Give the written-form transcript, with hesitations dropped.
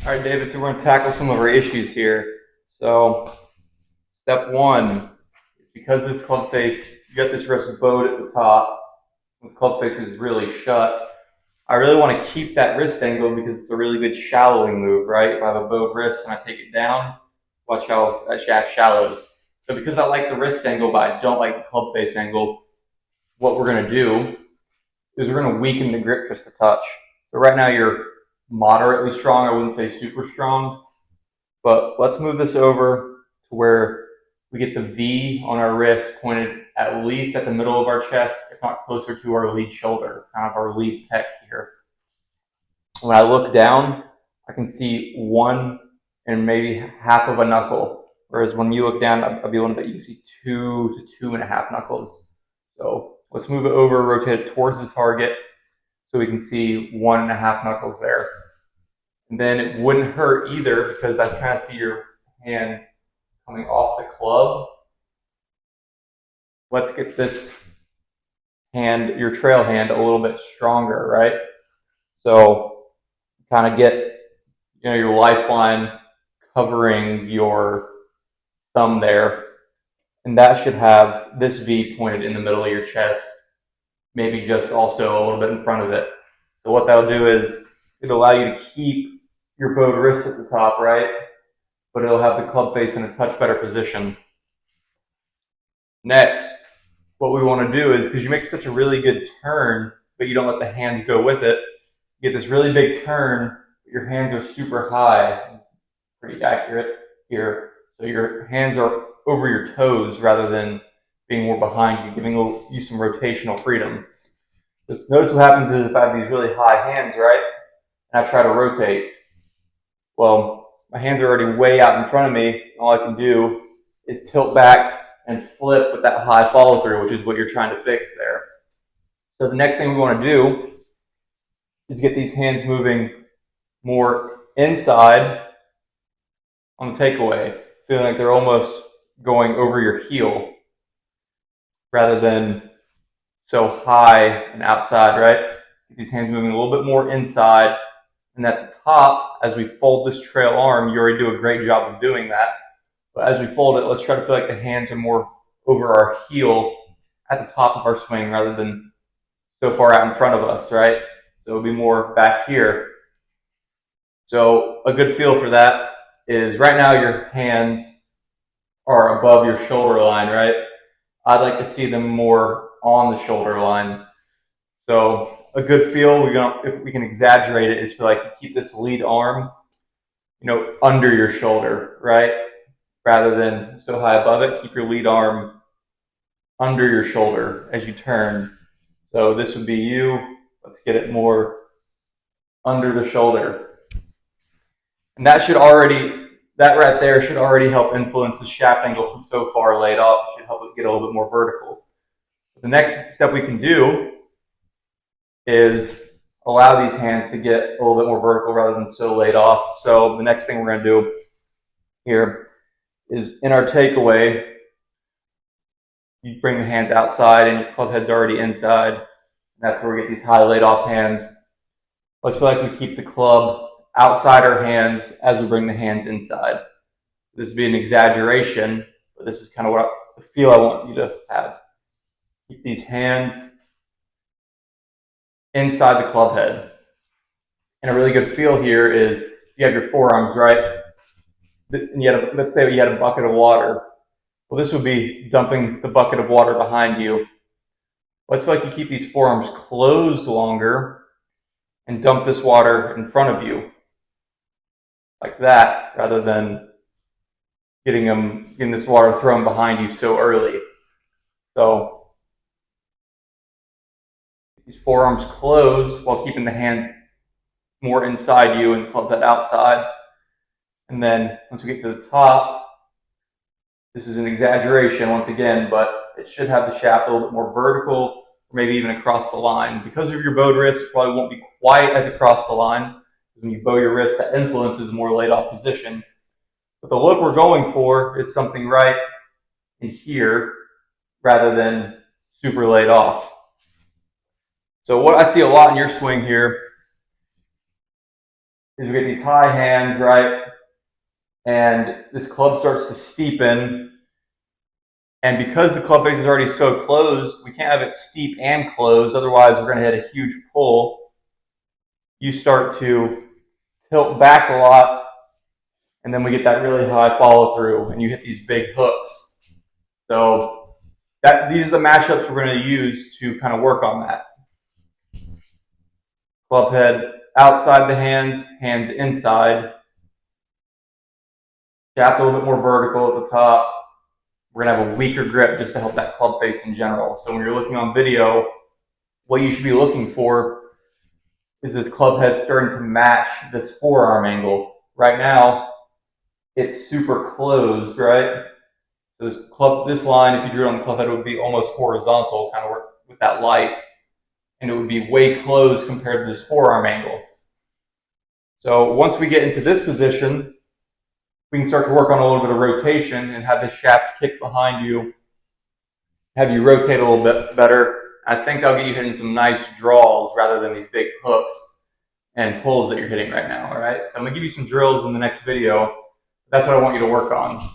All right, David, so we're going to tackle some of our issues here. So, step one, because this club face, you got this wrist bowed at the top, this club face is really shut. I really want to keep that wrist angle because it's a really good shallowing move, right? If I have a bowed wrist and I take it down, watch how that shaft shallows. So, because I like the wrist angle, but I don't like the club face angle, what we're going to do is we're going to weaken the grip just a touch. So, right now you're moderately strong. I wouldn't say super strong. But let's move this over to where we get the V on our wrist pointed at least at the middle of our chest, if not closer to our lead shoulder, kind of our lead pec here. When I look down, I can see one and maybe half of a knuckle. Whereas when you look down, I'll be able to bet you can see 2 to 2.5 knuckles. So let's move it over, rotate it towards the target so we can see 1.5 knuckles there. And then it wouldn't hurt either because I kind of see your hand coming off the club. Let's get this hand, your trail hand, a little bit stronger, right? So kind of get your lifeline covering your thumb there. And that should have this V pointed in the middle of your chest, maybe just also a little bit in front of it. So what that'll do is it'll allow you to keep your bowed wrist at the top, right? But it'll have the club face in a touch better position. Next, what we want to do is, because you make such a really good turn, but you don't let the hands go with it, you get this really big turn, but your hands are super high. Pretty accurate here. So your hands are over your toes rather than being more behind you, giving you some rotational freedom. Just notice what happens is if I have these really high hands, right, and I try to rotate, well, my hands are already way out in front of me. All I can do is tilt back and flip with that high follow through, which is what you're trying to fix there. So the next thing we want to do is get these hands moving more inside on the takeaway, feeling like they're almost going over your heel rather than so high and outside, right? Get these hands moving a little bit more inside. And at the top, as we fold this trail arm, you already do a great job of doing that. But as we fold it, let's try to feel like the hands are more over our heel at the top of our swing rather than so far out in front of us, right? So it'll be more back here. So a good feel for that is right now your hands are above your shoulder line, right? I'd like to see them more on the shoulder line. So a good feel, if we can exaggerate it, is for like to keep this lead arm, under your shoulder, right? Rather than so high above it, keep your lead arm under your shoulder as you turn. So this would be you. Let's get it more under the shoulder. And that right there should already help influence the shaft angle from so far laid off. It should help it get a little bit more vertical. The next step we can do is allow these hands to get a little bit more vertical rather than so laid off. So the next thing we're going to do here is in our takeaway, you bring the hands outside and your club head's already inside. That's where we get these high laid off hands. Let's feel like we keep the club outside our hands as we bring the hands inside. This would be an exaggeration, but this is kind of the feel I want you to have. Keep these hands inside the club head. And a really good feel here is you have your forearms, right? And let's say you had a bucket of water. Well, this would be dumping the bucket of water behind you. Let's feel like you keep these forearms closed longer and dump this water in front of you. Like that, rather than getting this water thrown behind you so early. So these forearms closed while keeping the hands more inside you and club head outside. And then once we get to the top, this is an exaggeration once again, but it should have the shaft a little bit more vertical, or maybe even across the line. Because of your bowed wrist, it probably won't be quite as across the line. When you bow your wrist, that influences a more laid off position. But the look we're going for is something right in here rather than super laid off. So what I see a lot in your swing here is we get these high hands, right? And this club starts to steepen. And because the club face is already so closed, we can't have it steep and closed. Otherwise, we're going to hit a huge pull. You start to tilt back a lot, and then we get that really high follow through, and you hit these big hooks. So these are the matchups we're going to use to kind of work on that. Club head outside the hands, hands inside. Shaft a little bit more vertical at the top. We're going to have a weaker grip just to help that club face in general. So when you're looking on video, what you should be looking for is this club head starting to match this forearm angle. Right now, it's super closed, right? So this line, if you drew it on the club head, would be almost horizontal, kind of with that light, and it would be way closed compared to this forearm angle. So once we get into this position, we can start to work on a little bit of rotation and have the shaft kick behind you, have you rotate a little bit better. I think I'll get you hitting some nice draws rather than these big hooks and pulls that you're hitting right now, all right? So I'm gonna give you some drills in the next video. That's what I want you to work on.